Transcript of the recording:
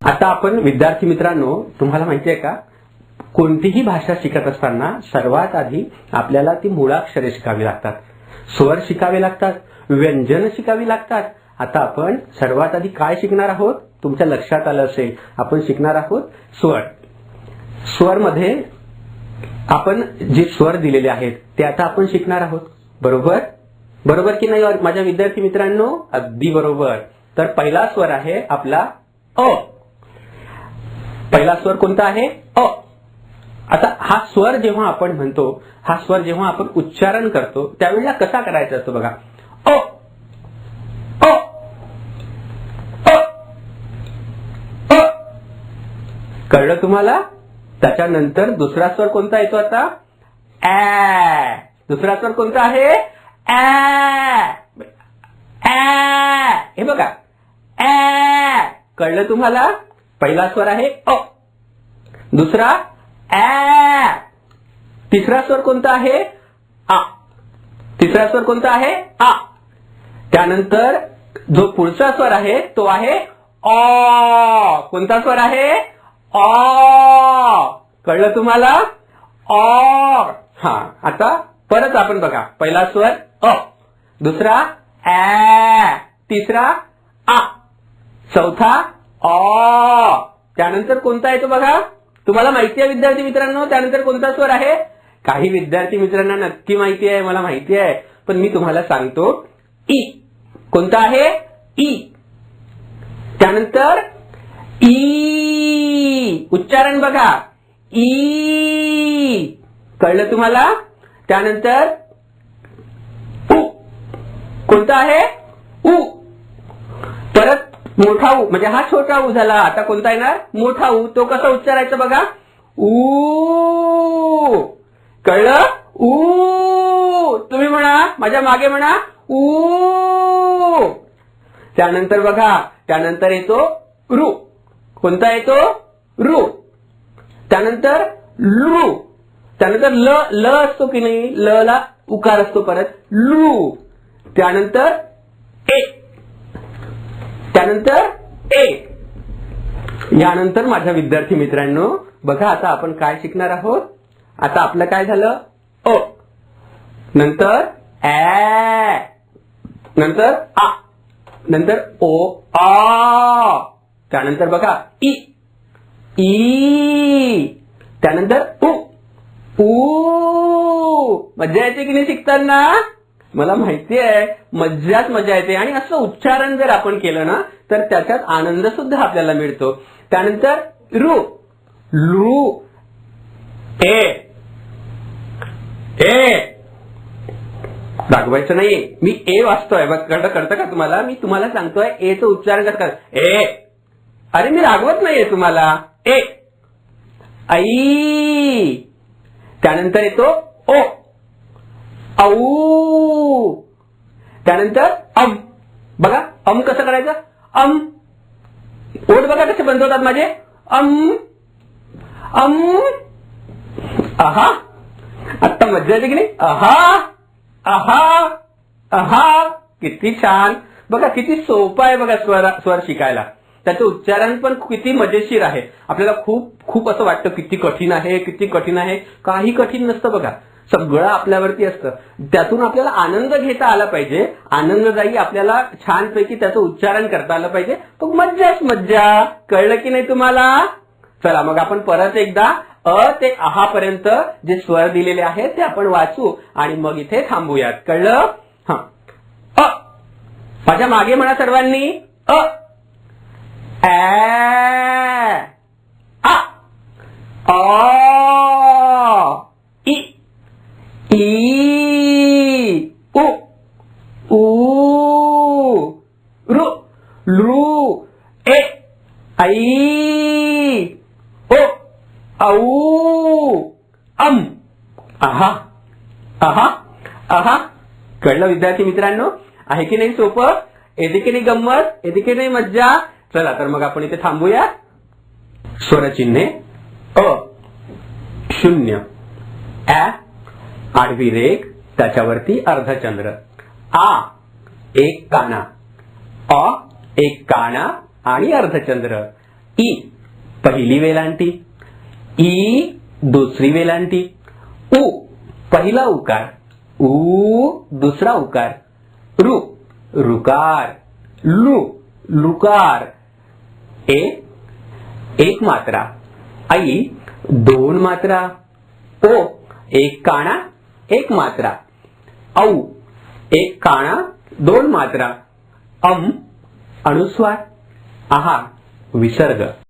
आता आपण विद्यार्थी मित्रांनो, तुम्हाला माहिती आहे का, कोणतीही भाषा शिकत असताना सर्वात आधी आपल्याला ती मुळाक्षरे शिकावी लागतात, स्वर शिकावे लागतात, व्यंजन शिकावी लागतात. आता आपण सर्वात आधी काय शिकणार आहोत? तुमच्या लक्षात आलं असेल, आपण शिकणार आहोत स्वर. स्वर मध्ये आपण जे स्वर दिलेले आहेत ते आता आपण शिकणार आहोत. बरोबर बरोबर की नाही माझ्या विद्यार्थी मित्रांनो? अगदी बरोबर. तर पहिला स्वर आहे आपला अ. पहिला स्वर कोणता आहे? अ. आता हा स्वर जेव्हा आपण म्हणतो, हा स्वर जेव्हा आपण उच्चारण करतो त्यावेळेला कसा करायचा असतो बघा. अ अ अ अ. कळलं तुम्हाला? त्याच्यानंतर दुसरा स्वर कोणता येतो आता? ऍ. दुसरा स्वर कोणता आहे? ऍ. ऍ. हे बघा, ऍ. कळलं तुम्हाला? पहिला स्वर आहे अ, दुसरा ऍ. तिसरा स्वर कोणता आहे? आ. तिसरा स्वर कोणता आहे? आ. त्यानंतर जो पुढचा स्वर आहे तो आहे अ. कोणता स्वर आहे? अ. कळलं तुम्हाला? अ. हा, आता परत आपण बघा, पहिला स्वर अ, दुसरा ऍ, तिसरा आ, चौथा अ. त्यानंतर कोणता येतो बघा? तुम्हाला माहिती आहे विद्यार्थी मित्रांनो त्यानंतर कोणता स्वर आहे? काही विद्यार्थी मित्रांना नक्की माहिती आहे, मला माहिती आहे, पण मी तुम्हाला सांगतो. ई. कोणता आहे? ई. त्यानंतर ई. उच्चारण बघा, ई. कळलं तुम्हाला? त्यानंतर उ. कोणता आहे? उ. परत मोठा उ, म्हणजे हा छोटा उ झाला. आता कोणता येणार? मोठा उ. तो कसा उच्चारायचा बघा? उ. कळलं? उ. तुम्ही म्हणा, माझ्या मागे म्हणा, उ. त्यानंतर बघा, त्यानंतर येतो रू. कोणता येतो? रू. त्यानंतर लू. त्यानंतर ल. ल असतो की नाही? ल ला उकार असतो परत. लू. त्यानंतर ए. त्यानंतर ए. यानंतर माझ्या विद्यार्थी मित्रांनो बघा, आता आपण काय शिकणार आहोत? आता आपलं काय झालं? अ. नंतर ऍ. नंतर आ. नंतर ओ आ. त्यानंतर बघा ई. ई. त्यानंतर उ. उ. मजा येते की नाही शिकताना? मला माहिती आहे, मज्जाच मजा येते. आणि असं उच्चारण जर आपण केलं ना तर त्याच्यात आनंद सुद्धा आपल्याला मिळतो. त्यानंतर रू. लू. ए. ए. रागवायचं नाही, मी ए वाचतोय बघ. कळतं का तुम्हाला? मी तुम्हाला सांगतोय एचं उच्चारण कसं करायचं. ए. अरे मी रागवत नाहीये तुम्हाला. ए. आई. त्यानंतर येतो ओ. औ. त्यानंतर अम. बघा अम कसं करायचं? अम. ओठ बघा कसे बंद होतात माझे. अम अम. आहा, आता मज्जा येते की नाही? आहा आहा आहा. किती छान. बघा किती सोपं आहे बघा स्वर शिकायला. त्याचं उच्चारण पण किती मजेशीर आहे. आपल्याला खूप खूप असं वाटतं किती कठीण आहे, किती कठीण आहे. काही कठीण नसतं बघा, सगळं आपल्यावरती असतं. त्यातून आपल्याला आनंद घेता आला पाहिजे. आनंददायी आपल्याला छानपैकी त्याचं उच्चारण करता आलं पाहिजे. तो मज्जाच मज्जा. कळलं की नाही तुम्हाला? चला मग आपण परत एकदा अ ते आहा पर्यंत जे स्वर दिलेले आहेत ते आपण वाचू आणि मग इथे थांबूयात. कळलं? हा. अ. माझ्या मागे म्हणा सर्वांनी. अ. ऍ. आ. अ. ई. ई. उ. ऊ. रू. लू. ए. आई. ओ. औ. अम. आहा आहा आहा. कळलं विद्यार्थी मित्रांनो? आहे की नाही सोपं? येते की नाही गंमत? येते की नाही मज्जा? चला तर मग आपण इथे थांबूया. स्वरचिन्हे अ, शून्य, ऍ, आडवी रेघ, त्याच्यावरती अर्धचंद्र, आ, एक काना, अ, एक काना आणि अर्धचंद्र, ई पहिली वेलांटी, ई दुसरी वेलांटी, उ पहिला उकार, ऊ दुसरा उकार, रु रुकार, लु लुकार, ए एक मात्रा, आई दोन मात्रा, ओ एक काना एक मात्रा, औ एक काना दोन मात्रा, अनुस्वार, आहा विसर्ग.